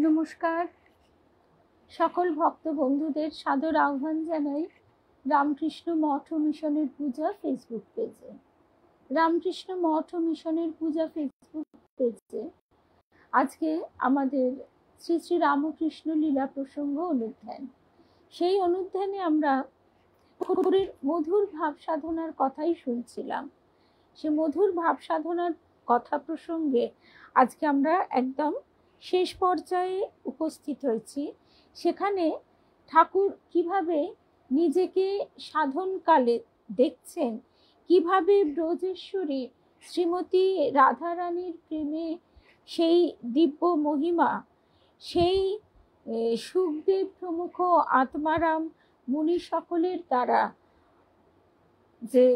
নমস্কার। সকল ভক্ত বন্ধুদের সাদর আহ্বান জানাই রামকৃষ্ণ মঠ ও মিশনের পূজা ফেসবুক পেজে। রামকৃষ্ণ মঠ ও মিশনের পূজা ফেসবুক পেজে আজকে আমাদের শ্রী শ্রী রামকৃষ্ণ লীলা প্রসঙ্গ অনুধ্যান। সেই অনুধ্যানে আমরা ঠাকুরের মধুর ভাব সাধনার কথাই শুনছিলাম। সে মধুর ভাব সাধনার কথা প্রসঙ্গে আজকে আমরা একদম শেষ পর্যায়ে উপস্থিত হয়েছি। সেখানে ঠাকুর কিভাবে নিজেকে সাধনকালে দেখছেন, কিভাবে ব্রজেশ্বরী শ্রীমতী রাধারানীর প্রেমে সেই দিব্য মহিমা, সেই সুখদেব প্রমুখ আত্মারাম মুনি সকলের দ্বারা যে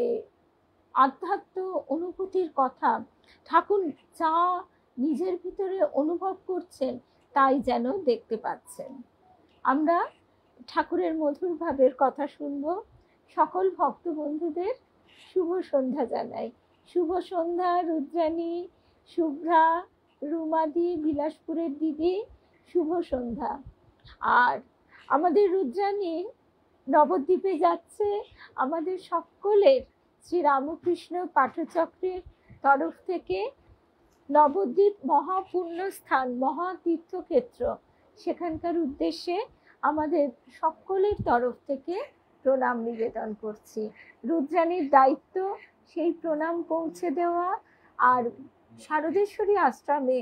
আধ্যাত্ম অনুভূতির কথা ঠাকুর যা নিজের ভিতরে অনুভব করছেন তাই যেন দেখতে পাচ্ছেন। আমরা ঠাকুরের মধুর ভাবের কথা শুনব। সকল ভক্ত বন্ধুদের শুভ সন্ধ্যা জানাই। শুভ সন্ধ্যা রুদ্রাণী, শুভ্রা, রুমাদি, বিলাসপুরের দিদি, শুভ সন্ধ্যা। আর আমাদের রুদ্রাণী নবদ্বীপে যাচ্ছে। আমাদের সকলের শ্রী রামকৃষ্ণ পাঠচক্রের তরফ থেকে নবদ্বীপ মহাপুণ্য স্থান, মহাতীর্থক্ষেত্র, সেখানকার উদ্দেশ্যে আমাদের সকলের তরফ থেকে প্রণাম নিবেদন করছি। রুদ্রাণীর দায়িত্ব সেই প্রণাম পৌঁছে দেওয়া, আর শারদেশ্বরী আশ্রমে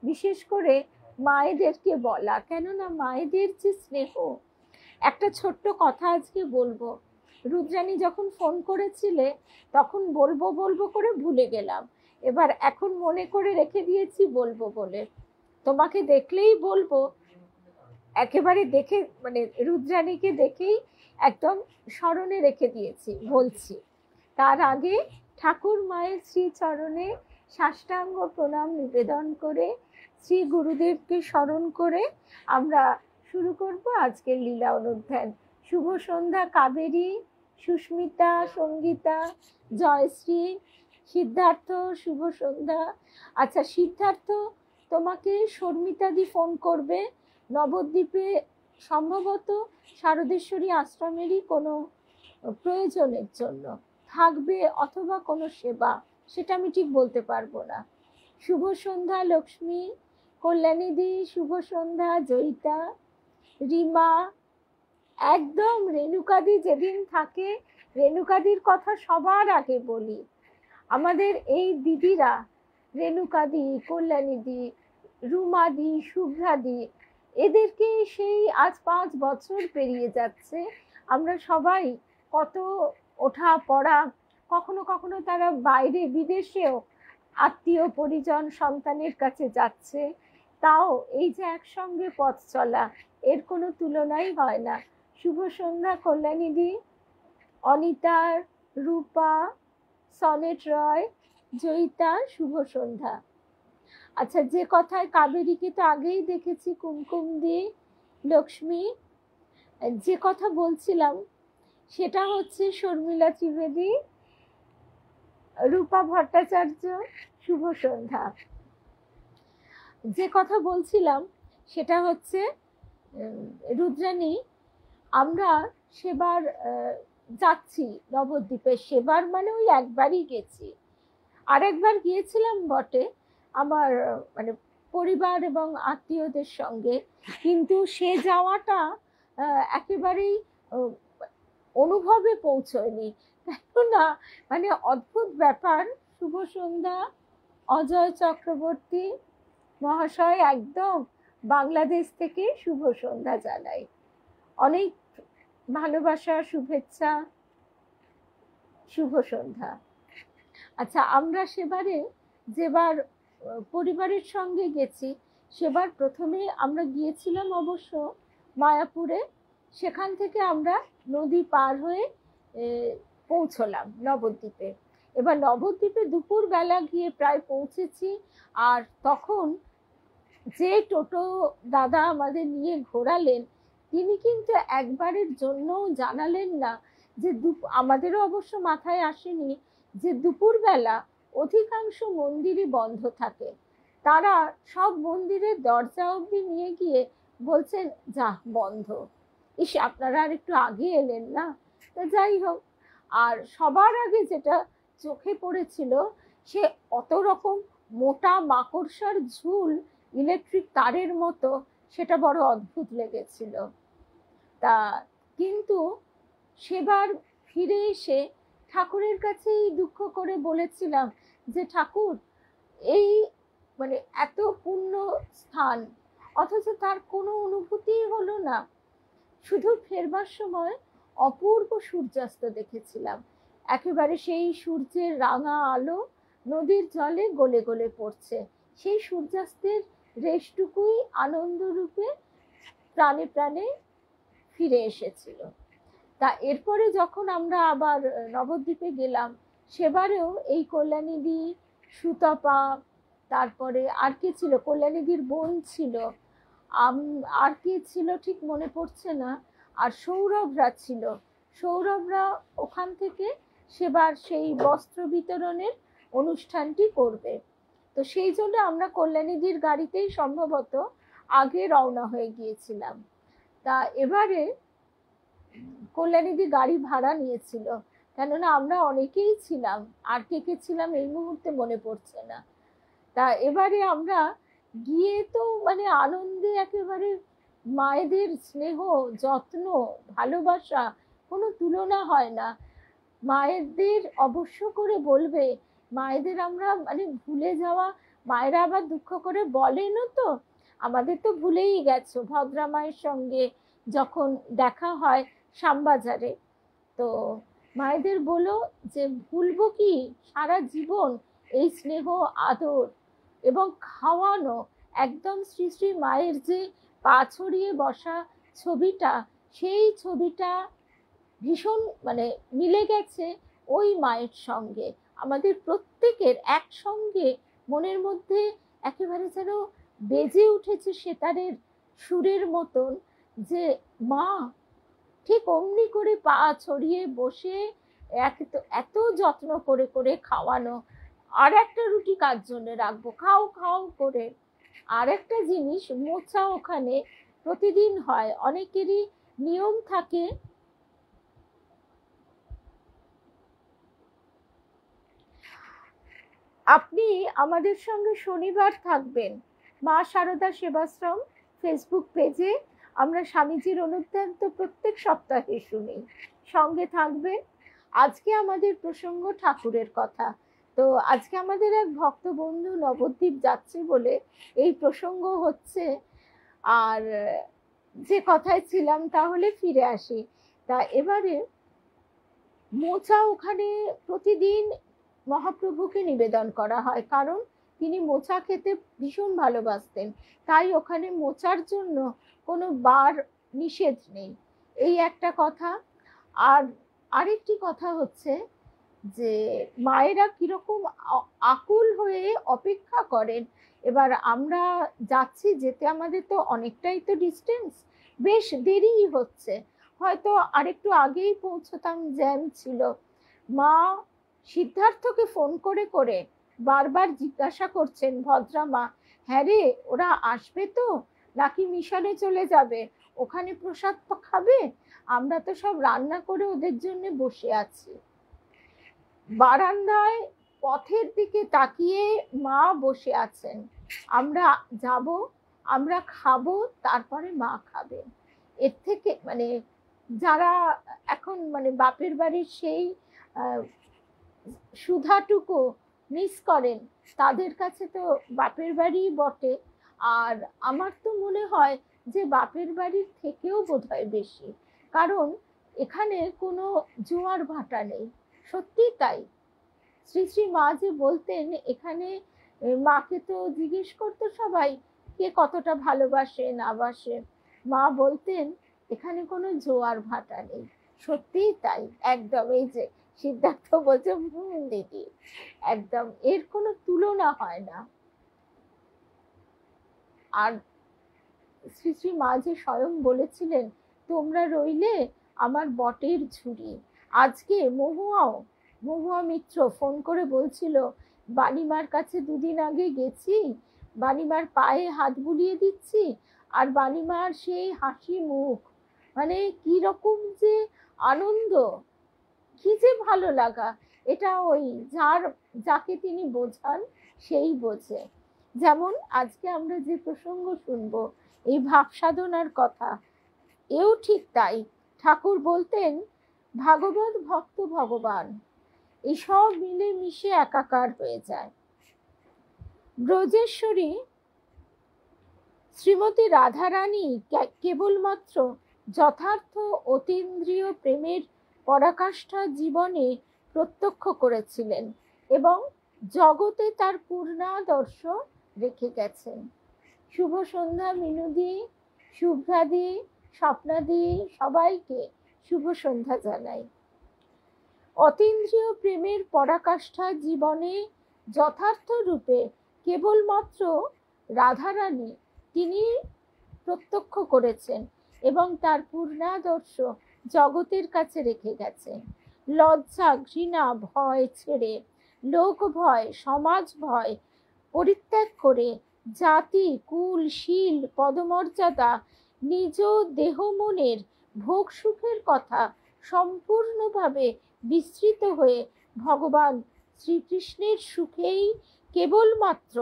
বিশেষ করে মায়েদেরকে বলা, কেননা মায়েদের যে স্নেহ। একটা ছোট্ট কথা আজকে বলবো। রুদ্রাণী যখন ফোন করেছিলে তখন বলবো বলবো করে ভুলে গেলাম, এবার এখন মনে করে রেখে দিয়েছি বলবো বলে। তোমাকে দেখলেই বলবো, একেবারে দেখে মানে রুদ্রাণীকে দেখেই একদম স্মরণে রেখে দিয়েছি, বলছি। তার আগে ঠাকুর মায়ের শ্রী চরণে সাষ্টাঙ্গ প্রণাম নিবেদন করে শ্রী গুরুদেবকে স্মরণ করে আমরা শুরু করব আজকের লীলা অনুধ্যান। শুভ সন্ধ্যা কাবেরী, সুস্মিতা, সঙ্গীতা, জয়শ্রী, সিদ্ধার্থ, শুভ সন্ধ্যা। আচ্ছা সিদ্ধার্থ, তোমাকে শর্মিতাদি ফোন করবে নবদ্বীপে সম্ভবত শারদেশ্বরী আশ্রমেরই কোনো প্রয়োজনের জন্য থাকবে, অথবা কোনো সেবা, সেটা আমি ঠিক বলতে পারবো না। শুভ সন্ধ্যা লক্ষ্মী, কল্যাণীদি, শুভ সন্ধ্যা জয়িতা, রিমা, একদম রেণুকাদি যেদিন থাকে, রেণুকাদির কথা সবার আগে বলি। আমাদের এই দিদিরা রেণুকাদি, কল্যাণীদি, রুমাদি, শুভ্রাদি, এদেরকে সেই আজ 5 বছর পেরিয়ে যাচ্ছে। আমরা সবাই কত ওঠা পড়া, কখনো কখনো তারা বাইরে বিদেশেও আত্মীয় পরিজন সন্তানের কাছে যাচ্ছে, তাও এই যে একসঙ্গে পথ চলা, এর কোনো তুলনাই হয় না। শুভ সন্ধ্যা কল্যাণীদি, অনিতা, রূপা, সনেট রয়, জয়িতা, শুভ সন্ধ্যা। আচ্ছা, যে কথায় কাবেরীকে তো আগেই দেখেছি, কুমকুম দি, লক্ষ্মী, যে কথা বলছিলাম সেটা হচ্ছে শর্মিলা ত্রিবেদী, রূপা ভট্টাচার্য, শুভ সন্ধ্যা। যে কথা বলছিলাম সেটা হচ্ছে রুদ্রাণী, আমরা সেবার যাচ্ছি নবদ্বীপে। সেবার মানে ওই একবারই গেছি, আরেকবার গিয়েছিলাম বটে আমার মানে পরিবার এবং আত্মীয়দের সঙ্গে, কিন্তু সে যাওয়াটা একেবারেই অনুভবে পৌঁছয়নি, কেননা মানে অদ্ভুত ব্যাপার। শুভ সন্ধ্যা অজয় চক্রবর্তী মহাশয়, একদম বাংলাদেশ থেকে শুভ সন্ধ্যা জানাই, অনেক ভালোবাসা, শুভেচ্ছা, শুভ সন্ধ্যা। আচ্ছা, আমরা সেবারে যেবার পরিবারের সঙ্গে গেছি, সেবার প্রথমে আমরা গিয়েছিলাম অবশ্য মায়াপুরে। সেখান থেকে আমরা নদী পার হয়ে পৌঁছলাম নবদ্বীপে। এবার নবদ্বীপে দুপুরবেলা গিয়ে প্রায় পৌঁছেছি, আর তখন যে টোটো দাদা আমাদের নিয়ে ঘোরালেন তিনি কিন্তু একবারের জন্যও জানালেন না যে আমাদেরও অবশ্য মাথায় আসেনি যে দুপুরবেলা অধিকাংশ মন্দিরই বন্ধ থাকে। তারা সব মন্দিরের দরজা অবধি নিয়ে গিয়ে বলছেন যা বন্ধ, ইস আপনারা আর একটু আগে এলেন না। তা যাই হোক, আর সবার আগে যেটা চোখে পড়েছিল সে অত রকম মোটা মাকড়সার ঝুল ইলেকট্রিক তারের মতো, সেটা বড় অদ্ভুত লেগেছিল। তা কিন্তু সেবার ফিরে এসে ঠাকুরের কাছেই দুঃখ করে বলেছিলাম যে ঠাকুর, এই মানে এত পুণ্য স্থান অথচ তার কোনো অনুভূতিই হলো না। শুধু ফেরবার সময় অপূর্ব সূর্যাস্ত দেখেছিলাম, একেবারে সেই সূর্যের রাঙা আলো নদীর জলে গলে গলে পড়ছে, সেই সূর্যাস্তের রেশটুকুই আনন্দ রূপে প্রাণে প্রাণে ফিরে এসেছিল। তা এরপরে যখন আমরা আবার নবদ্বীপে গেলাম, সেবারেও এই কল্যাণীদি, সুতপা, তারপরে আর কে ছিল, কল্যাণীদির বোন ছিল, আর কে ছিল ঠিক মনে পড়ছে না, আর সৌরভরা ছিল। সৌরভরা ওখান থেকে সেবার সেই বস্ত্র বিতরণের অনুষ্ঠানটি করবে। তো সেই জন্য আমরা কল্যাণীদির গাড়িতেই সম্ভবত আগে রওনা হয়ে গিয়েছিলাম। তা এবারে কল্যাণীদি গাড়ি ভাড়া নিয়েছিল, কেননা আমরা অনেকেই ছিলাম, আর কে কে ছিলাম এই মুহূর্তে মনে পড়ছে না। তা এবারে আমরা গিয়ে তো মানে আনন্দে একেবারে মায়েদের স্নেহ, যত্ন, ভালোবাসা কোনো তুলনা হয় না। মায়েদের অবশ্য করে বলবে, মায়েদের আমরা মানে ভুলে যাওয়া, মায়েরা আবার দুঃখ করে বলেনও তো, আমাদের তো ভুলেই গেছো ভদ্রা মায়ের সঙ্গে যখন দেখা হয় শ্যামবাজারে। তো মায়েদের বলো যে ভুলবো কি, সারা জীবন এই স্নেহ, আদর এবং খাওয়ানো। একদম শ্রী শ্রী মায়ের যে পা ছড়িয়ে বসা ছবিটা, সেই ছবিটা ভীষণ মানে মিলে গেছে ওই মায়ের সঙ্গে। আমাদের প্রত্যেকের একসঙ্গে মনের মধ্যে একেবারে যেন বেজে উঠেছে সেতারের সুরের মতন, যে মা ঠিক অমনি করে পা ছড়িয়ে বসে এত যত্ন করে করে খাওয়ানো। আর একটা রুটি কার জন্য রাখবো, খাও খাও করে। আর একটা জিনিস, মোচা ওখানে প্রতিদিন হয়, অনেকেরই নিয়ম থাকে আপনি আমাদের সঙ্গে শনিবার থাকবেন মা শারদা সেবাশ্রম ফেসবুক পেজে। আমরা স্বামীজির অনুধ্যান তো প্রত্যেক সপ্তাহে শুনি, সঙ্গে থাকবেন। আজকে আমাদের প্রসঙ্গ ঠাকুরের কথা। তো আজকে আমাদের এক ভক্ত বন্ধু নবদ্বীপ যাচ্ছে বলে এই প্রসঙ্গ হচ্ছে। আর যে কথায় ছিলাম, তাহলে ফিরে আসি। তা এবারে মোচা ওখানে প্রতিদিন মহাপ্রভুকে নিবেদন করা হয়, কারণ তিনি মোচা খেতে ভীষণ ভালোবাসতেন। তাই ওখানে মোচার জন্য কোনো বার নিষেধ নেই, এই একটা কথা। আর আরেকটি কথা হচ্ছে যে মায়েরা কিরকম আকুল হয়ে অপেক্ষা করেন। এবার আমরা যাচ্ছি, যেতে আমাদের তো অনেকটাই তো ডিস্টেন্স, বেশ দেরিই হচ্ছে, হয়তো আরেকটু আগেই পৌঁছতাম, জ্যাম ছিল। মা সিদ্ধার্থকে ফোন করে করে বারবার জিজ্ঞাসা করছেন, ভদ্রা মা, হ্যাঁ রে ওরা আসবে তো, নাকি মিশনে চলে যাবে, ওখানে প্রসাদ খাবে, আমরা তো সব রান্না করে ওদের জন্য বসে আছি। বারান্দায় পথের দিকে তাকিয়ে মা বসে আছেন, আমরা যাব, আমরা খাবো, তারপরে মা খাবে। এর থেকে মানে যারা এখন মানে বাপের বাড়ির সেই সুধাটুকু মিস করেন, তাদের কাছে তো বাপের বাড়ি বটে। আর আমার তো মনে হয় যে বাপের বাড়ির থেকেও বোধহয় বেশি, কারণ এখানে কোনো জোয়ার ভাটা নেই। সত্যি তাই। শ্রী শ্রী মা যে বলতেন, এখানে মাকে তো জিজ্ঞেস করতো সবাই কে কতটা ভালোবাসে না বাসে, মা বলতেন এখানে কোনো জোয়ার ভাটা নেই। সত্যিই তাই, একদম। এই যে সিদ্ধার্থ বলছে দিদি, একদম এর কোনো তুলনা হয় না। আর শ্রী শ্রী মা যে স্বয়ং বলেছিলেন, তোমরা রইলে আমার বটের ঝুড়ি। আজকে মহুয়া মিত্র ফোন করে বলছিল, বালিমার কাছে দুদিন আগে গেছি, বাণীমার পায়ে হাত বুলিয়ে দিচ্ছি, আর বাণীমার সেই হাসি মুখ, মানে কি রকম যে আনন্দ, কি যে ভালো লাগা, এটা ওই যাকে তিনি বোঝান সেই বোঝে। যেমন আজকে আমরা যে প্রসঙ্গ শুনবো, এই ভাব সাধনার কথা, এও ঠিক তাই। ঠাকুর বলতেন ভাগবত ভক্ত ভগবান, এসব মিলে মিশে একাকার হয়ে যায়। ব্রজেশ্বরী শ্রীমতী রাধারানী কেবলমাত্র যথার্থ অতীন্দ্রিয় প্রেমের পরাকাষ্ঠা জীবনে প্রত্যক্ষ করেছিলেন এবং জগতে তার পূর্ণাদর্শ রেখে গেছেন। শুভ সন্ধ্যা মিনুদি, শুভ্রাদি, স্বপ্নাদি, সবাইকে শুভ সন্ধ্যা জানাই। অতীন্দ্রিয় প্রেমের পরাকাষ্ঠা জীবনে যথার্থ রূপে কেবলমাত্র রাধারানী তিনি প্রত্যক্ষ করেছেন এবং তার পূর্ণাদর্শ জগতের কাছে রেখে গেছেন। লজ্জা, ঘৃণা, ভয় ছেড়ে, লোক ভয়, সমাজ ভয় পরিত্যাগ করে জাতি, কুল, শীল, পদমর্যাদা, নিজ দেহ মনের ভোগ সুখের কথা সম্পূর্ণভাবে বিস্তৃত হয়ে ভগবান শ্রীকৃষ্ণের সুখেই কেবলমাত্র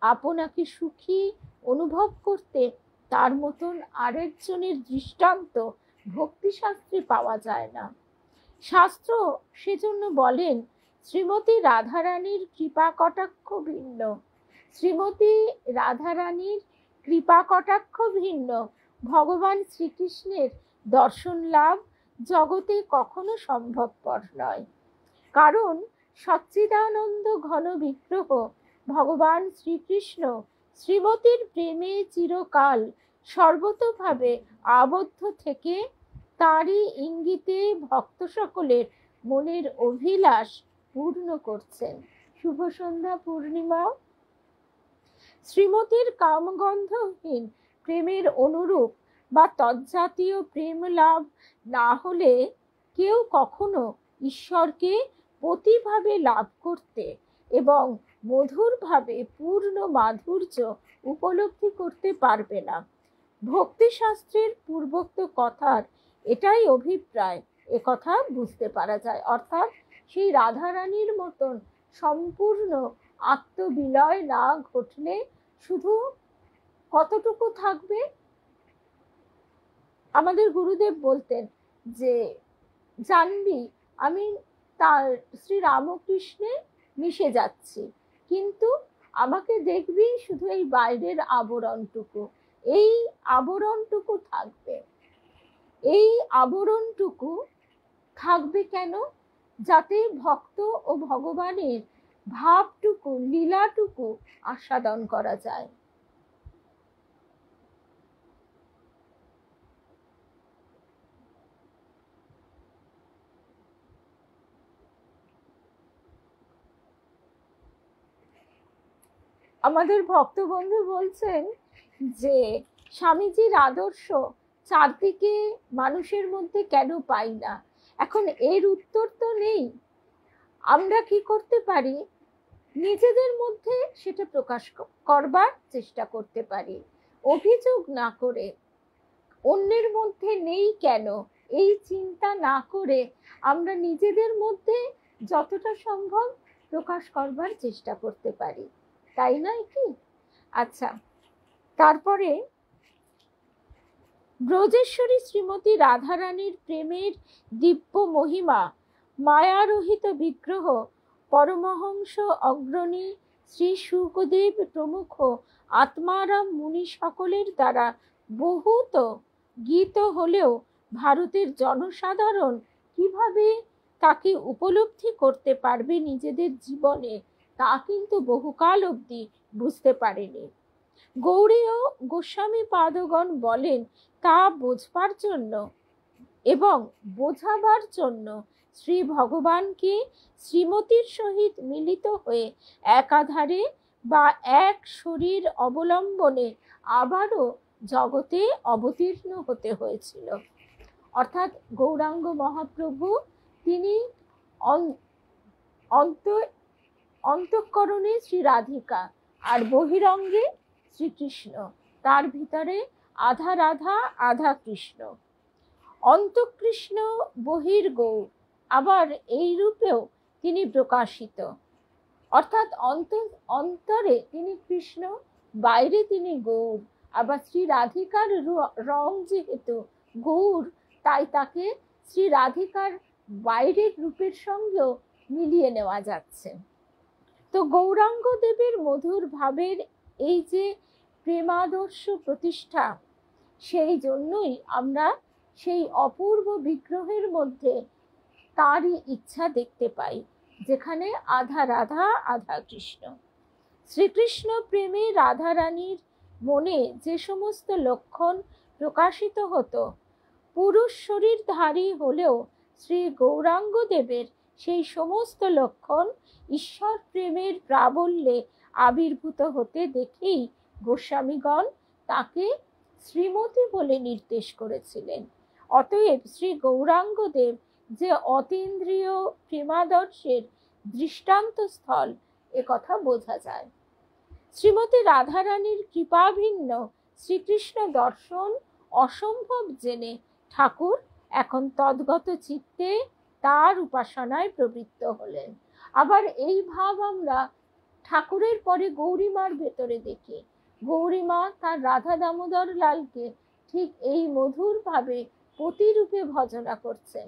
আপনাকে সুখী অনুভব করতে তার মতন আরেকজনের দৃষ্টান্ত ভক্তিশাস্ত্রে পাওয়া যায় না। শাস্ত্র সেজন্য বলেন শ্রীমতী রাধারানীর কৃপা কটাক্ষ ভিন্ন, শ্রীমতী রাধারানীর কৃপা কটাক্ষ ভিন্ন ভগবান শ্রীকৃষ্ণের দর্শন লাভ জগতে কখনো সম্ভবপর নয়। কারণ সচ্চিদানন্দ ঘন বিগ্রহ ভগবান শ্রীকৃষ্ণ শ্রীমতীর প্রেমে চিরকাল সর্বতোভাবে আবদ্ধ থেকে তারই ইঙ্গিতে ভক্ত সকলের মনের অভিলাষ পূর্ণ করছেন। শুভ সন্ধ্যা পূর্ণিমা। শ্রীমতীর কামগন্ধহীন প্রেমের অনুরূপ বা তজ্জাতীয় প্রেম লাভ না হলে কেউ কখনো ঈশ্বরকে পতিভাবে লাভ করতে এবং মধুরভাবে পূর্ণ মাধুর্য উপলব্ধি করতে পারবে না। ভক্তিশাস্ত্রের পূর্বোক্ত কথার এটাই অভিপ্রায়, একথা বুঝতে পারা যায়। অর্থাৎ সেই রাধারানীর মতন সম্পূর্ণ আত্মবিলয় না ঘটলে শুধু কতটুকু থাকবে। আমাদের গুরুদেব বলতেন যে জানবি আমি তার শ্রী রামকৃষ্ণে মিশে যাচ্ছি, কিন্তু আমাকে দেখবি শুধু এই বাইরের আবরণটুকু, এই আবরণটুকু থাকবে। এই আবরণটুকু থাকবে কেন? যাতে ভক্ত ও ভগবানের ভাবটুকু, লীলাটুকু আস্বাদন করা যায়। আমাদের ভক্ত বন্ধু বলছেন যে স্বামীজির আদর্শ চারদিকে মানুষের মধ্যে কেন পাই না। এখন এর উত্তর তো নেই। আমরা কি করতে পারি? নিজেদের মধ্যে সেটা প্রকাশ করবার চেষ্টা করতে পারি, অভিযোগ না করে। অন্যের মধ্যে নেই কেন এই চিন্তা না করে আমরা নিজেদের মধ্যে যতটা সম্ভব প্রকাশ করবার চেষ্টা করতে পারি, তাই নয় কি? আচ্ছা, তারপরে ব্রজেশ্বরী শ্রীমতী রাধারানীর প্রেমের দিব্য মহিমা মায়ারহিত বিগ্রহ পরমহংস অগ্রণী শ্রী শুকদেব প্রমুখ আত্মারাম মুনি সকলের দ্বারা বহুত গীত হলেও ভারতের জনসাধারণ কিভাবে তাকে উপলব্ধি করতে পারবে নিজেদের জীবনে, তা কিন্তু বহুকাল অবধি বুঝতে পারেনি। গৌড়ীয় গোস্বামী পাদগণ বলেন তা বোঝবার জন্য এবং বোঝাবার জন্য শ্রী ভগবানকে শ্রীমতীর সহিত মিলিত হয়ে একাধারে বা এক শরীর অবলম্বনে আবারও জগতে অবতীর্ণ হতে হয়েছিল। অর্থাৎ গৌরাঙ্গ মহাপ্রভু তিনি অন্তঃকরণে শ্রী রাধিকা, আর বহিরঙ্গে শ্রীকৃষ্ণ, তার ভিতরে আধা রাধা আধা কৃষ্ণ। অন্তকৃষ্ণ বহির্গৌর, আবার এই রূপেও তিনি প্রকাশিত, অর্থাৎ অন্তরে তিনি কৃষ্ণ, বাইরে তিনি গৌর। আবার শ্রী রাধিকার রং যেহেতু গৌর, তাই তাকে শ্রী রাধিকার বাইরের রূপের সঙ্গেও মিলিয়ে নেওয়া যাচ্ছে। তো গৌরাঙ্গ দেবের মধুর ভাবের এই যে প্রেমাদর্শ প্রতিষ্ঠা, সেই জন্যই আমরা সেই অপূর্ব বিগ্রহের মধ্যে তারই ইচ্ছা দেখতে পাই, যেখানে আধা রাধা আধা কৃষ্ণ। শ্রীকৃষ্ণ প্রেমে রাধা রানীর মনে যে সমস্ত লক্ষণ প্রকাশিত হতো, পুরুষ শরীরধারী হলেও শ্রী গৌরাঙ্গ দেবের সেই সমস্ত লক্ষণ ঈশ্বর প্রেমের প্রাবল্যে আবির্ভূত হতে দেখেই গোস্বামীগণ তাকে শ্রীমতী বলে নির্দেশ করেছিলেন। অতএব শ্রী গৌরাঙ্গ দেব যে অতীন্দ্রিয় প্রেমাদর্শের দৃষ্টান্ত স্থল, একথা বোঝা যায়। শ্রীমতী রাধারানীর কৃপাভিন্ন শ্রীকৃষ্ণ দর্শন অসম্ভব জেনে ঠাকুর এখন তদ্গত চিত্তে তার উপাসনায় প্রবৃত্ত হলেন। আবার এই ভাব আমরা ঠাকুরের পরে গৌরীমার ভেতরে দেখি। গৌরীমা তার রাধা দামোদর লালকে ঠিক এই মধুর ভাবে পতিরূপে ভজনা করছেন।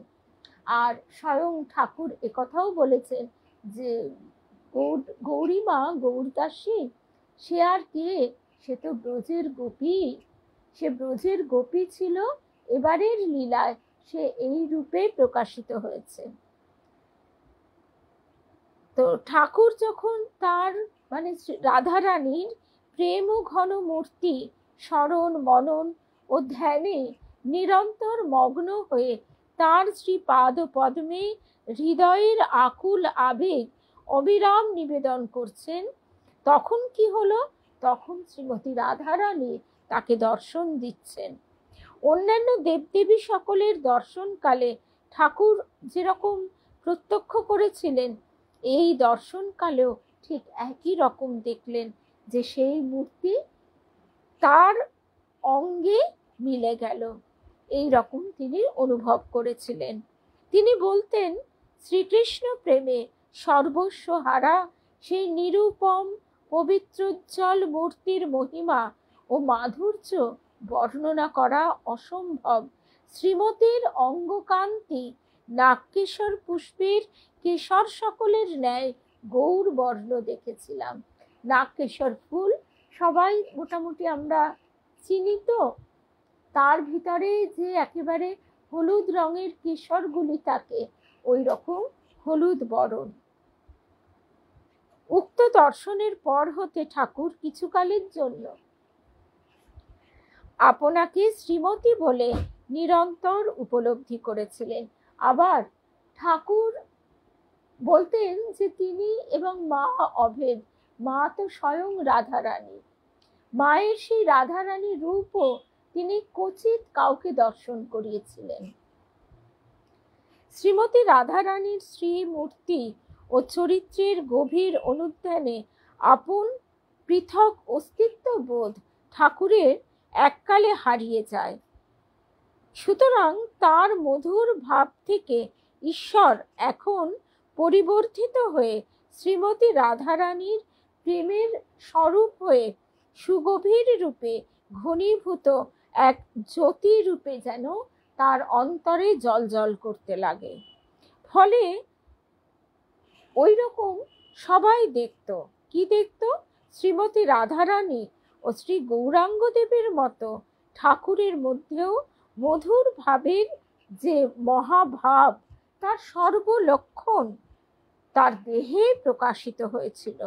আর স্বয়ং ঠাকুর একথাও বলেছেন যে গৌরীমা গৌরদাসী, সে আর কে, সে তো ব্রজের গোপী, সে ব্রজের গোপী ছিল, এবারের লীলায় সে এই রূপে প্রকাশিত হয়েছে। তো ঠাকুর যখন তার মানে রাধারানীর প্রেম ও ঘন মূর্তি স্মরণ মনন ও ধ্যানে নিরন্তর মগ্ন হয়ে তার শ্রী পাদ পদ্মে হৃদয়ের আকুল আবেগ অবিরাম নিবেদন করছেন, তখন কি হলো? তখন শ্রীমতী রাধারানী তাকে দর্শন দিচ্ছেন। অন্যান্য দেবদেবী সকলের দর্শনকালে ঠাকুর যেরকম প্রত্যক্ষ করেছিলেন, এই দর্শনকালেও ঠিক একই রকম দেখলেন যে সেই মূর্তি তার অঙ্গে মিলে গেল। এই রকম তিনি অনুভব করেছিলেন। তিনি বলতেন, শ্রীকৃষ্ণ প্রেমে সর্বস্ব হারা সেই নিরূপম পবিত্রোজ্জ্বল মূর্তির মহিমা ও মাধুর্য বর্ণনা করা অসম্ভব। শ্রীমতীর অঙ্গকান্তি নাগকেশর পুষ্পের কেশর সকলের ন্যায় গৌর বর্ণ দেখেছিলাম। নাগকেশর ফুল সবাই মোটামুটি আমরা চিনি, তো তার ভিতরে যে একেবারে হলুদ রঙের কেশরগুলি থাকে, ওই রকম হলুদ বরণ। উক্ত দর্শনের পর হতে ঠাকুর কিছুকালের জন্য আপনাকে শ্রীমতী বলে নিরন্তর উপলব্ধি করেছিলেন। আবার ঠাকুর বলতেন যে তিনি এবং মা অভেদ, মা তো স্বয়ং রাধারানী, মায়ের সেই রাধারানী রূপও তিনি কচিত কাউকে দর্শন করিয়েছিলেন। শ্রীমতী রাধারানীর শ্রীমূর্তি ও চরিত্রের গভীর অনুধ্যানে আপন পৃথক অস্তিত্ব বোধ ঠাকুরের এককালে হারিয়ে যায়। সুতরাং তার মধুর ভাব থেকে ঈশ্বর এখন পরিবর্ধিত হয়ে শ্রীমতী রাধারানীর প্রেমের স্বরূপ হয়ে সুগভীর রূপে ঘনীভূত এক জ্যোতি রূপে যেন তার অন্তরে জ্বলজ্বল করতে লাগে। ফলে ওই রকম সবাই দেখত। কি দেখত? শ্রীমতী রাধারানী ও শ্রী গৌরাঙ্গ দেবের মতো ঠাকুরের মধ্যেও মধুর ভাবের যে মহাভাব, তার সর্বলক্ষণ তার দেহে প্রকাশিত হয়েছিল।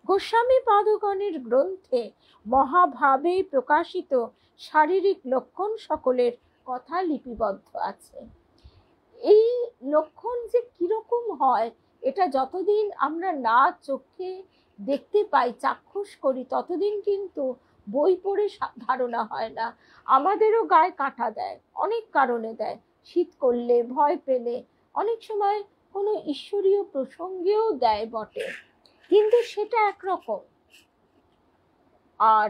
গোস্বামী পাদগণের গ্রন্থে মহাভাবে প্রকাশিত শারীরিক লক্ষণ সকলের কথা লিপিবদ্ধ আছে। এই লক্ষণ যে কিরকম হয়, এটা যতদিন আমরা না চোখে দেখতে পাই, চাক্ষুষ করি, ততদিন কিন্তু বই পড়ে ধারণা হয় না। আমাদেরও গায়ে কাঁটা দেয়, অনেক কারণে দেয়। শীত করলে, ভয় পেলে, অনেক সময় কোনো ঈশ্বরীয় প্রসঙ্গেও দেয় বটে, কিন্তু সেটা একরকম। আর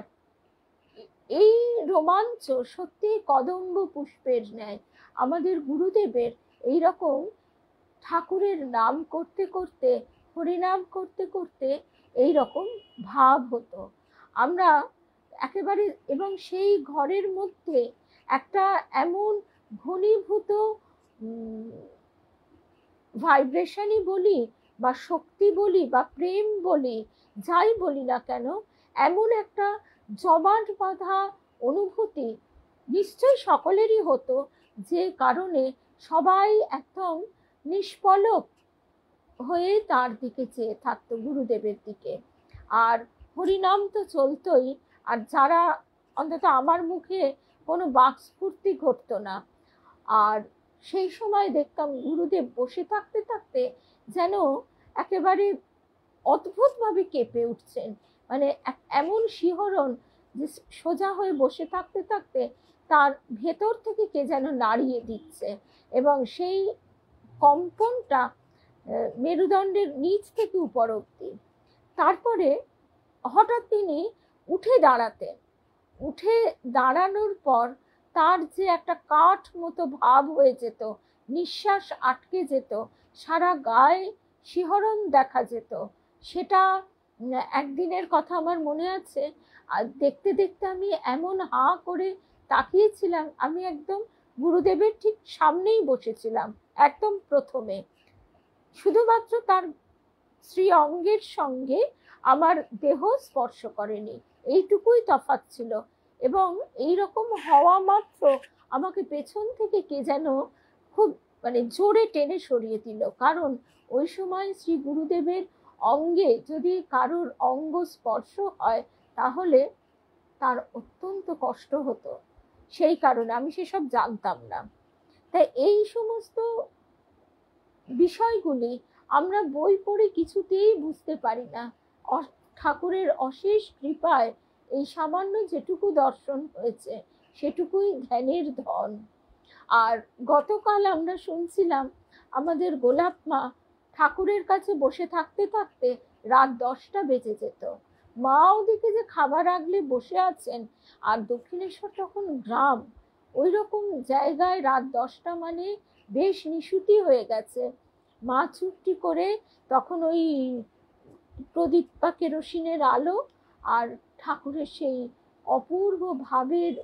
এই রোমাঞ্চ সত্যি কদম্ব পুষ্পের ন্যায়। আমাদের গুরুদেবের এইরকম ঠাকুরের নাম করতে করতে, হরিনাম করতে করতে এইরকম ভাব হতো। আমরা একেবারে, এবং সেই ঘরের মধ্যে একটা এমন ঘনীভূত ভাইব্রেশনই বলি বা শক্তি বলি বা প্রেম বলি, যাই বলি না কেন, এমন একটা জমাট বাঁধা অনুভূতি নিশ্চয়ই সকলেরই হতো, যে কারণে সবাই একদম নিষ্পলক হয়ে তার দিকে চেয়ে থাকতো, গুরুদেবের দিকে। আর হরিনাম তো চলতোই, আর যারা, অন্তত আমার মুখে কোনো বাকস্ফূর্তি ঘটতো না। আর সেই সময় দেখতাম গুরুদেব বসে থাকতে থাকতে যেন একেবারে অদ্ভুতভাবে কেঁপে উঠছেন, মানে এমন শিহরণ যে সোজা হয়ে বসে থাকতে থাকতে তার ভেতর থেকে কে যেন নাড়িয়ে দিচ্ছে, এবং সেই কম্পনটা মেরুদণ্ডের নিচ থেকে উপর অব্দি। তারপরে হঠাৎ তিনি উঠে দাঁড়াতেন। উঠে দাঁড়ানোর পর তার যে একটা কাঠ মতো ভাব হয়ে যেত, নিঃশ্বাস আটকে যেত, সারা গায়ে শিহরণ দেখা যেত, সেটা একদিনের কথা আমার মনে আছে। আর দেখতে দেখতে আমি এমন হাঁ করে তাকিয়েছিলাম, আমি একদম গুরুদেবের ঠিক সামনেই বসেছিলাম, একদম প্রথমে। শুধুমাত্র তার শ্রী অঙ্গের সঙ্গে আমার দেহ স্পর্শ করেনি, এইটুকুই তফাৎ ছিল। এবং এইরকম হওয়া মাত্র আমাকে পেছন থেকে কে যেন খুব মানে জোরে টেনে সরিয়ে দিল, কারণ ওই সময় শ্রী গুরুদেবের অঙ্গে যদি কারোর অঙ্গ স্পর্শ হয় তাহলে তার অত্যন্ত কষ্ট হতো। সেই কারণে আমি সেসব জানতাম না। তাই এই সমস্ত বিষয়গুলি আমরা বই পড়ে কিছুতেই বুঝতে পারি না। ঠাকুরের অশেষ কৃপায় এই সামান্য যেটুকু দর্শন হয়েছে সেটুকুই ধ্যানের ধন। আর গতকাল আমরা শুনছিলাম আমাদের গোলাপ মা ঠাকুরের কাছে বসে থাকতে থাকতে রাত 10টা বেজে যেত। মা ওদিকে যে খাবার আগলে বসে আছেন, আর দক্ষিণেশ্বর তখন গ্রাম, ওই রকম জায়গায় রাত 10টা মানে বেশ নিশুতি হয়ে গেছে। মা চুপটি করে তখন ওই প্রদীপ বা কেরোসিনের আলো আর ঠাকুরের সেই অপূর্ব ভাবের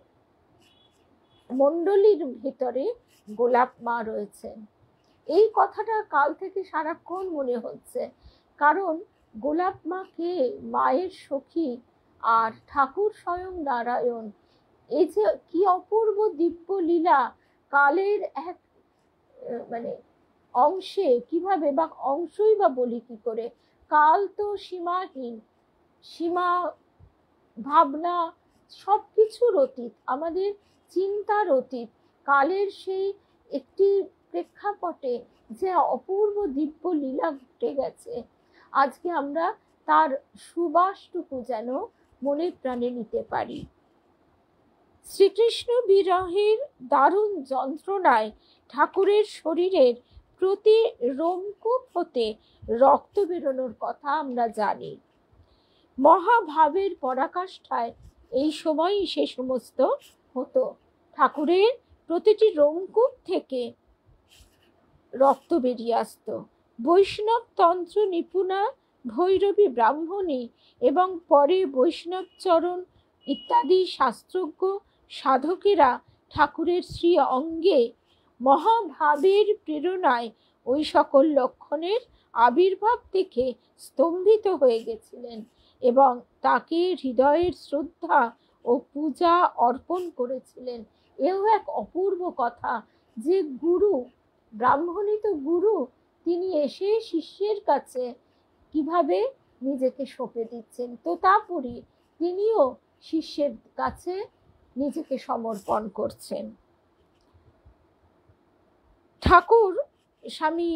মণ্ডলীর ভিতরে গোলাপ মা রয়েছেন। এই কথাটা কাল থেকে সারাক্ষণ মনে হচ্ছে, কারণ গোলাপ মাকে মায়ের সখী আর ঠাকুর স্বয়ং নারায়ণ, এই যে কি অপূর্ব দিব্য লীলা, কালের এক মানে অংশে কিভাবে, বা অংশই বা বলি কি করে, কাল তো সীমাহীন, সীমা ভাবনা সব কিছুর অতীত, আমাদের চিন্তার অতীত, কালের সেই একটি প্রেক্ষাপটে যে অপূর্ব দিব্য লীলা ঘটে গেছে, আজকে আমরা তার সুবাসটুকু যেন মনে প্রাণে নিতে পারি। শ্রীকৃষ্ণ বিরহের দারুণ যন্ত্রণায় ঠাকুরের শরীরের প্রতি রোমকূপ হতে রক্ত বেরোনোর কথা আমরা জানি। মহাভাবের পরাকাষ্ঠায় এই সময়ই সে সমস্ত হতো। ঠাকুরের প্রতিটি রোমকূপ থেকে রক্ত বেরিয়ে আসতো। বৈষ্ণব তন্ত্র নিপুণা ভৈরবী ব্রাহ্মণী এবং পরে বৈষ্ণব চরণ ইত্যাদি শাস্ত্রজ্ঞ সাধকেরা ঠাকুরের শ্রী অঙ্গে মহাভাবের প্রেরণায় ওই সকল লক্ষণের আবির্ভাব দেখে স্তম্ভিত হয়ে গেছিলেন এবং তাকে হৃদয়ের শ্রদ্ধা ও পূজা অর্পণ করেছিলেন। এও এক অপূর্ব কথা যে গুরু, ব্রাহ্মণী তো গুরু, তিনি এসে শিষ্যের কাছে কিভাবে নিজেকে সঁপে দিচ্ছেন, তোতাপুরি তিনিও শিষ্যের কাছে নিজেকে সমর্পণ করছেন। ঠাকুর স্বামী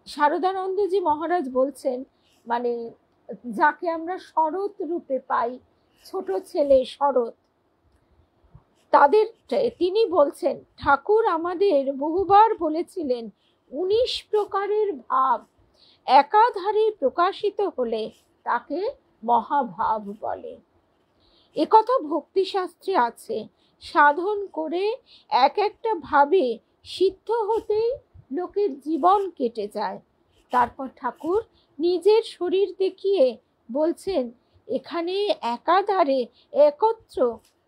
শারদানন্দজি মহারাজ বলছেন, মানে যাকে আমরা শরৎ রূপে পাই, ছোট ছেলে শরৎ, তাদের তিনি বলছেন, ঠাকুর আমাদের বহুবার বলেছিলেন 19 প্রকারের ভাব একাধারে প্রকাশিত হলে তাকে মহাভাব বলে। একথা ভক্তিশাস্ত্রে আছে। সাধন করে এক একটা ভাবে সিদ্ধ হতেই লোকের জীবন কেটে যায়। তারপর ঠাকুর নিজের শরীর দেখিয়ে বলছেন, এখানে একাধারে একত্র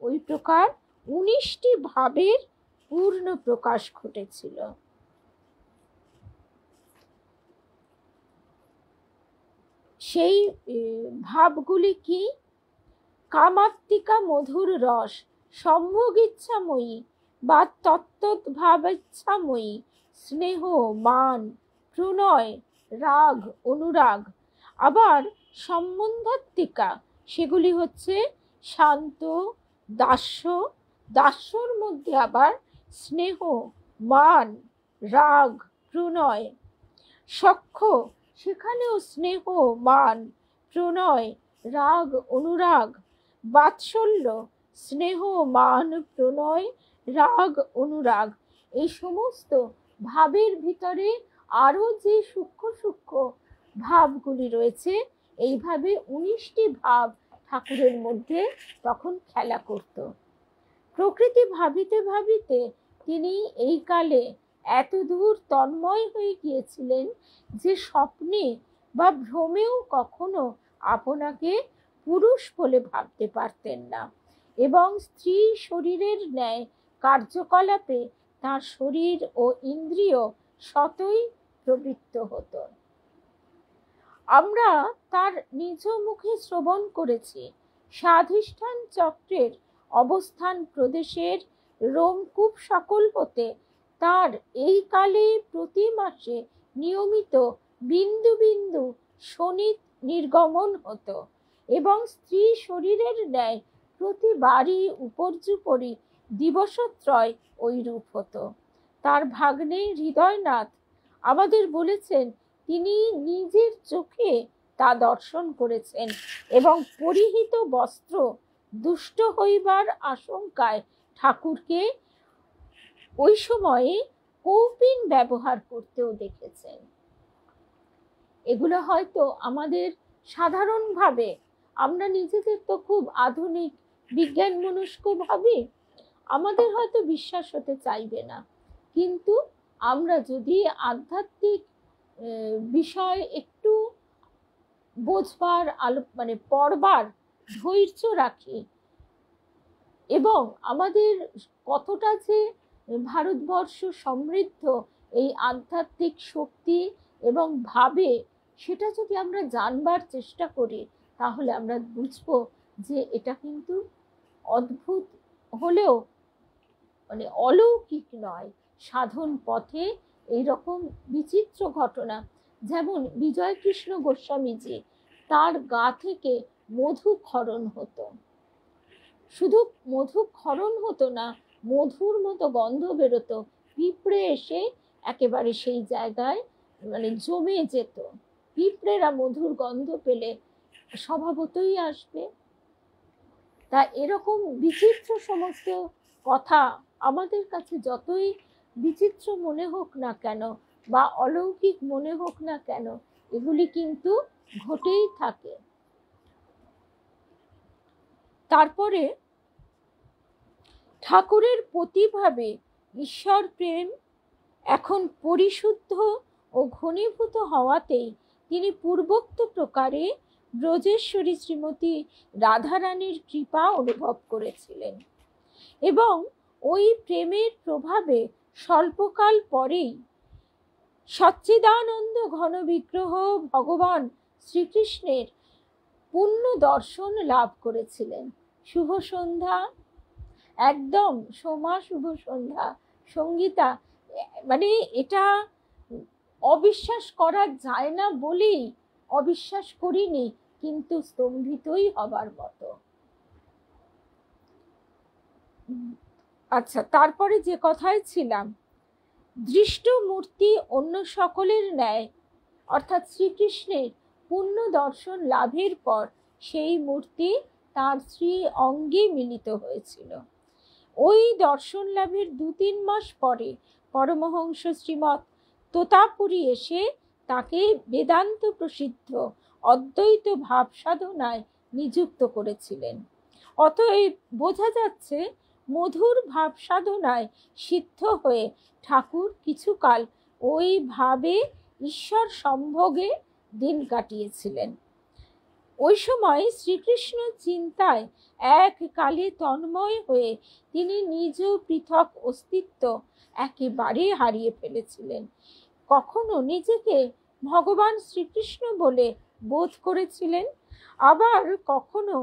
ওই প্রকার 19টি ভাবের পূর্ণ প্রকাশ ঘটেছিল। সেই ভাবগুলি কি? কামাত্মিকা মধুর রস, সম্ভোগ ইচ্ছাময়ী বা তত্ত্বভাবেচ্ছাময়ী, স্নেহ, মান, প্রণয়, রাগ, অনুরাগ। আবার সম্বন্ধাত্মিকা, সেগুলি হচ্ছে শান্ত, দাস্য। দাস্যর মধ্যে আবার স্নেহ, মান, রাগ, প্রণয়। সখ্য, সেখানেও স্নেহ, মান, প্রণয়, রাগ, অনুরাগ। বাৎসল্য, স্নেহ, মান, প্রণয়, রাগ, অনুরাগ। এই সমস্ত ভাবের ভিতরে আরো যে সূক্ষ্ম সূক্ষ্ম ভাবগুলি রয়েছে, এইভাবে 19টি ভাব ঠাকুরের মধ্যে তখন খেলা করত। প্রকৃতি ভাবিতে ভাবিতে তিনি এই কালে এত দূর তন্ময় হয়ে গিয়েছিলেন যে স্বপ্নে বা ভ্রমেও কখনো আপনাকে পুরুষ বলে ভাবতে পারতেন না, এবং স্ত্রী শরীরের ন্যায় কার্যকলাপে তার শরীর ও ইন্দ্রিয় স্বতই প্রবৃত্ত হতো। আমরা তার নিজ মুখে শ্রবণ করেছি। স্বাধিষ্ঠান চক্রের অবস্থান প্রদেশের রোমকূপ সকল হতে তার এই কালে প্রতি মাসে নিয়মিত বিন্দু বিন্দু শনিত নির্গমন হতো, এবং স্ত্রী শরীরের ন্যায় প্রতিবারই উপর্যুপরি দিবসত্রয় ওই রূপ হতো। তার ভাগ্নে হৃদয়নাথ আমাদের বলেছেন তিনি নিজের চোখে তা দর্শন করেছেন, এবং পরিহিত বস্ত্র দুষ্ট হইবার আশঙ্কায় ঠাকুরকে ওই সময়ে কৌপিন ব্যবহার করতেও দেখেছেন। এগুলো হয়তো আমাদের সাধারণভাবে, আমরা নিজেদের তো খুব আধুনিক বিজ্ঞান মনস্ক ভাবি, আমাদের হয়তো বিশ্বাস হতে চাইবে না, কিন্তু আমরা যদি আধ্যাত্মিক বিষয় একটু বোঝবার পড়বার ধৈর্য রাখি, এবং আমাদের কতটা যে ভারতবর্ষ সমৃদ্ধ এই আধ্যাত্মিক শক্তি এবং ভাবে, সেটা যদি আমরা জানবার চেষ্টা করি, তাহলে আমরা বুঝবো যে এটা কিন্তু অদ্ভুত হলেও অলৌকিক নয়। সাধন পথে এইরকম বিচিত্র ঘটনা, যেমন বিজয় কৃষ্ণ গোস্বামীজি, তার গা থেকে মধু ক্ষরণ হতো। শুধু মধু ক্ষরণ হতো না, মধুর মতো গন্ধ বেরোতো, পিঁপড়ে এসে একেবারে সেই জায়গায় জমে যেত। পিঁপড়েরা মধুর গন্ধ পেলে স্বভাবতই আসবে। তা এরকম বিচিত্র সমস্ত কথা আমাদের কাছে যতই বিচিত্র মনে হোক না কেন বা অলৌকিক মনে হোক না কেন, এগুলি কিন্তু ঘটেই থাকে। তারপরে ঠাকুরের প্রতিভাবে ঈশ্বর প্রেম এখন পরিশুদ্ধ ও ঘনীভূত হওয়াতেই তিনি পূর্বোক্ত প্রকারে ব্রজেশ্বরী শ্রীমতী রাধারানীর কৃপা অনুভব করেছিলেন, এবং ওই প্রেমের প্রভাবে স্বল্পকাল পরেই সচ্চিদানন্দ ঘন বিগ্রহ ভগবান শ্রীকৃষ্ণের পূর্ণ দর্শন লাভ করেছিলেন। শুভ সন্ধ্যা, একদম সোমা, শুভ সন্ধ্যা। সঙ্গীতা, এটা অবিশ্বাস করা যায় না বলেই অবিশ্বাস করিনি, কিন্তু স্তম্ভিতই হবার মতো। আচ্ছা, তারপরে যে কথায় ছিলাম, দৃষ্ট মূর্তি অন্য সকলের ন্যায়, অর্থাৎ শ্রীকৃষ্ণের পূর্ণ দর্শন লাভের পর সেই মূর্তি তার শ্রী অঙ্গে মিলিত হয়েছিল। ওই দর্শন লাভের 2-3 মাস পরে পরমহংস শ্রীমৎ তোতাপুরী এসে তাকে বেদান্ত প্রসিদ্ধ অদ্বৈত ভাব সাধনায় নিযুক্ত করেছিলেন। অতএব বোঝা যাচ্ছে মধুর ভাব সাধনায় সিদ্ধ হয়ে ঠাকুর কিছুকাল ওই ভাবে ঈশ্বর সম্ভোগে দিন কাটিয়েছিলেন। ওই সময় শ্রীকৃষ্ণ চিন্তায় এককালে তন্ময় হয়ে তিনি নিজ পৃথক অস্তিত্ব একেবারে হারিয়ে ফেলেছিলেন। কখনো নিজেকে ভগবান শ্রীকৃষ্ণ বলে বোধ করেছিলেন, আবার কখনো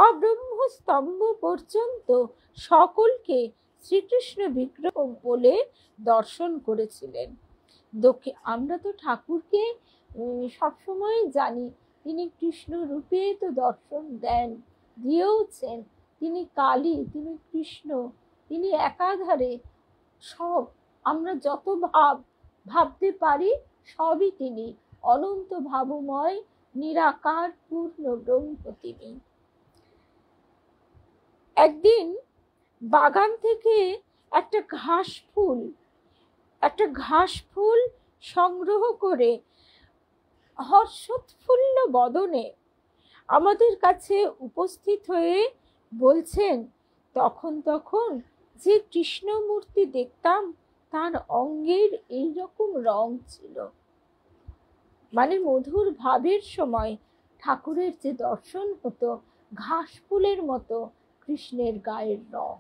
আব্রহ্মস্তম্ভ পর্যন্ত সকলকে শ্রীকৃষ্ণ বিগ্রহ বলে দর্শন করেছিলেন। আমরা তো ঠাকুরকে সবসময় জানি তিনি কৃষ্ণ রূপে তো দর্শন দেন, দিয়েওছেন। তিনি কালী, তিনি কৃষ্ণ, তিনি একাধারে সব। আমরা যত ভাবতে পারি সবই তিনি। অনন্ত ভাবময় নিরাকার পূর্ণ ব্রহ্ম তিনি। একদিন বাগান থেকে একটা ঘাস ফুল সংগ্রহ করে হর্ষোৎফুল্ল বদনে আমাদের কাছে উপস্থিত হয়ে বলছেন, তখন যে কৃষ্ণ মূর্তি দেখতাম তার অঙ্গের এইরকম রং ছিল। মানে মধুর ভাবের সময় ঠাকুরের যে দর্শন হতো, ঘাস ফুলের মতো কৃষ্ণের গায়ের রং।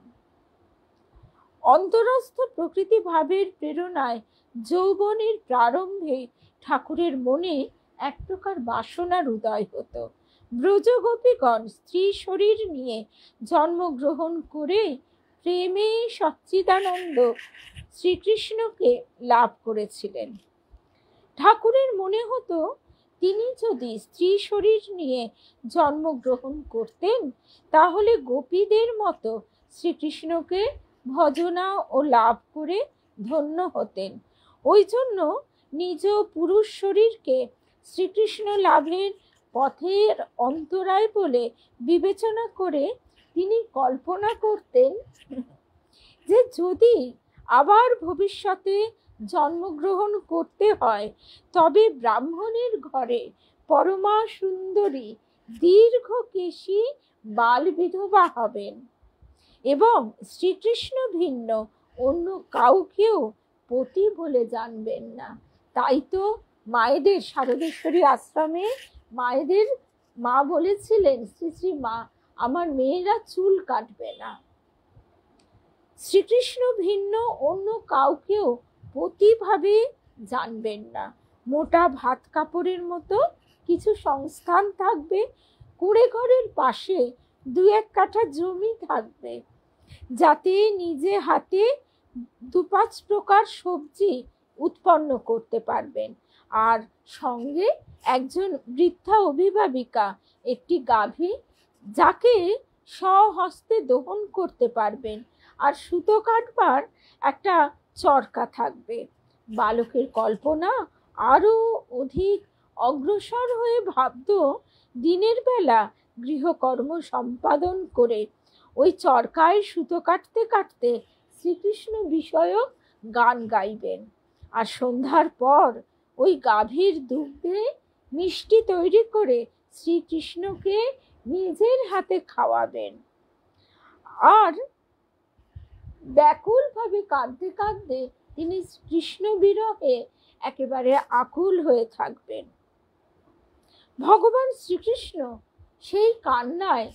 অন্তরস্থ প্রকৃতি ভাবের প্রেরণায় যৌবনের প্রারম্ভে ঠাকুরের মনে এক প্রকার বাসনার উদয় হতো। ব্রজগোপীগণ স্ত্রী শরীর নিয়ে জন্মগ্রহণ করে প্রেমে সচ্চিদানন্দ শ্রীকৃষ্ণকে লাভ করেছিলেন। ঠাকুরের মনে হতো তিনি যদি স্ত্রী শরীর নিয়ে জন্মগ্রহণ করতেন তাহলে গোপীদের মতো শ্রীকৃষ্ণকে ভজনা ও লাভ করে ধন্য হতেন। ওই জন্য নিজ পুরুষ শরীরকে শ্রীকৃষ্ণ লাভের পথের অন্তরায় বলে বিবেচনা করে তিনি কল্পনা করতেন যে যদি আবার ভবিষ্যতে জন্মগ্রহণ করতে হয় তবে ব্রাহ্মণের ঘরে পরমা সুন্দরী দীর্ঘকেশী বাল বিধবা হবেন এবং শ্রীকৃষ্ণ ভিন্ন অন্য কাউকেও পতি বলে জানবেন না। তাই তো মায়েদের শারদেশ্বরী আশ্রমে মায়েদের মা বলেছিলেন, শ্রী মা, আমার মেয়েরা চুল কাটবে না। শ্রীকৃষ্ণ ভিন্ন অন্য কাউকেও পতিভাবে জানবেন না। মোটা ভাত কাপড়ের মতো কিছু সংস্থান থাকবে, কুঁড়ে ঘরের পাশে 2-1 কাঠা জমি থাকবে, যাতে নিজে হাতে 2-5 প্রকার সবজি উৎপন্ন করতে পারবেন। আর সঙ্গে একজন বৃদ্ধা অভিভাবিকা, একটি গাভী, যাকে স্বহস্তে দহন করতে পারবেন। আর সুতো কাটবার একটা চরকা থাকবে। বালকের কল্পনা আরো অধিক অগ্রসর হয়ে ভাবত দিনের বেলা গৃহকর্ম সম্পাদন করে ওই চরকায় সুতো কাটতে কাটতে শ্রীকৃষ্ণ বিষয়ক গান গাইবেন। আর সন্ধ্যার পর ওই গাভীর দুগ্ধে মিষ্টি তৈরি করে শ্রীকৃষ্ণকে নিজের হাতে খাওয়াবেন। আর ব্যাকুলভাবে কাঁদতে কাঁদতে তিনি কৃষ্ণ বিরহে একেবারে আকুল হয়ে থাকবেন। ভগবান শ্রীকৃষ্ণ সেই কান্নায়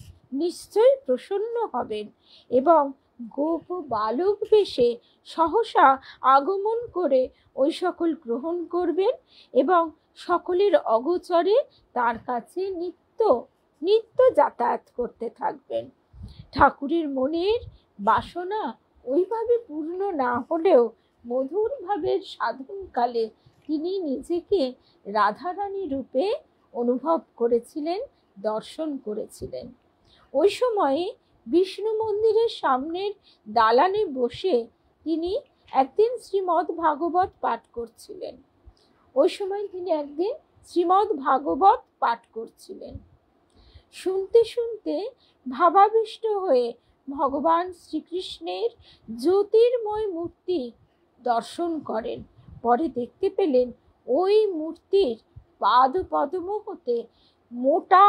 নিশ্চয়ই প্রসন্ন হবেন এবং গোপ বালক বেশে সহসা আগমন করে ওই সকল গ্রহণ করবেন এবং সকলের অগোচরে তার কাছে নিত্য যাতায়াত করতে থাকবেন। ঠাকুরের মনের বাসনা ওইভাবে পূর্ণ না হলেও মধুর ভাবের সাধনকালে তিনি নিজেকে রাধারানী রূপে অনুভব করেছিলেন, দর্শন করেছিলেন। ওই সময়ে বিষ্ণু মন্দিরের সামনের দালানে বসে তিনি একদিন শ্রীমদ্ ভাগবত পাঠ করছিলেন। ওই সময় তিনি একদিন শ্রীমদ্ ভাগবত পাঠ করছিলেন। শুনতে শুনতে ভাবাবিষ্ট হয়ে ভগবান শ্রীকৃষ্ণের জ্যোতির্ময় মূর্তি দর্শন করেন। পরে দেখতে পেলেন ওই মূর্তির পাদ পদ্ম হতে মোটা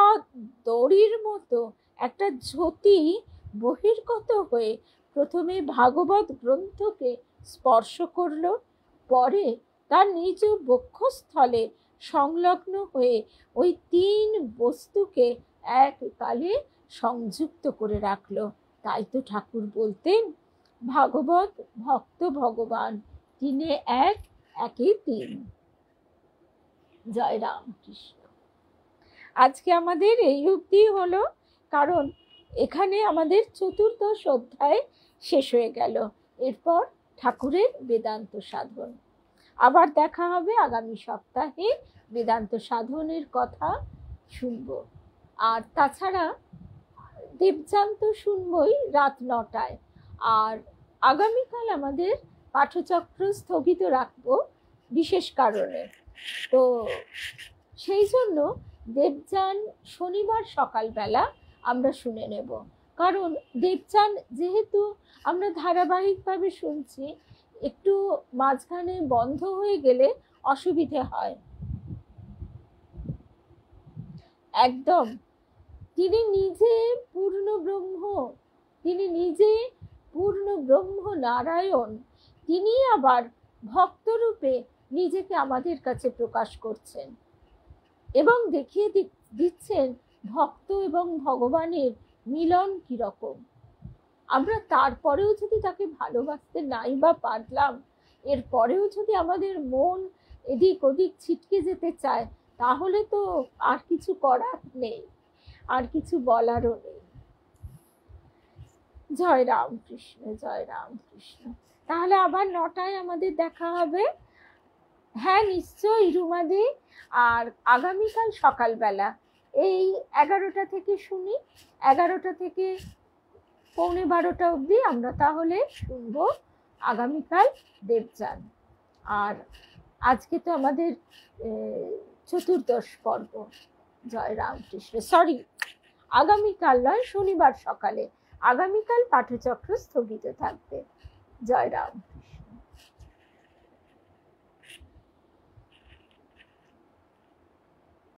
দড়ির মতো একটা জ্যোতি বহির্গত হয়ে প্রথমে ভাগবত গ্রন্থকে স্পর্শ করল, পরে তার নিজ বক্ষস্থলে সংলগ্ন হয়ে ওই তিন বস্তুকে এককালে সংযুক্ত করে রাখলো। তাই তো ঠাকুর বলতেন, ভাগবত ভক্ত ভগবান, তিনে এক, একে তিন। জয় রামকৃষ্ণ। আজকে আমাদের এই অবধি হলো, কারণ এখানে আমাদের চতুর্দশ অধ্যায় শেষ হয়ে গেল। এরপর ঠাকুরের বেদান্ত সাধন। আবার দেখা হবে আগামী সপ্তাহে, বেদান্ত সাধনের কথা শুনব। আর তাছাড়া দেবযান তো শুনবই রাত 9টায়। আর আগামীকাল আমাদের পাঠচক্র স্থগিত রাখবো বিশেষ কারণে। তো সেই জন্য দেবযান শনিবার সকালবেলা আমরা শুনে নেব, কারণ দেবযান যেহেতু আমরা ধারাবাহিকভাবে শুনছি, একটু মাঝখানে বন্ধ হয়ে গেলে অসুবিধে হয়। একদম তিনি নিজে পূর্ণ ব্রহ্ম, তিনি নিজে পূর্ণ ব্রহ্ম নারায়ণ, তিনি আবার ভক্তরূপে নিজেকে আমাদের কাছে প্রকাশ করছেন এবং দেখিয়ে দিচ্ছেন ভক্ত এবং ভগবানের মিলন কিরকম। আমরা তারপরেও যদি তাকে ভালোবাসতে নাই বা পারলাম, এরপরেও যদি আমাদের মন এদিক ওদিক ছিটকে যেতে চায়, তাহলে তো আর কিছু করার নেই, আর কিছু বলারও নেই। জয় রামকৃষ্ণ, জয় রামকৃষ্ণ। তাহলে আবার 9টায় আমাদের দেখা হবে। হ্যাঁ নিশ্চয়ই রুমাদি। আর আগামীকাল সকালবেলা এই 11টা থেকে শুনি, 11টা থেকে 11:15 অবধি আমরা তাহলে শুনবো আগামীকাল দেবযান। আর আজকে তো আমাদের চতুর্দশ পর্ব। জয় রামকৃষ্ণ। সরি, আগামীকাল নয়, শনিবার সকালে। আগামীকাল পাঠচক্র স্থগিত থাকবে। জয় রাম।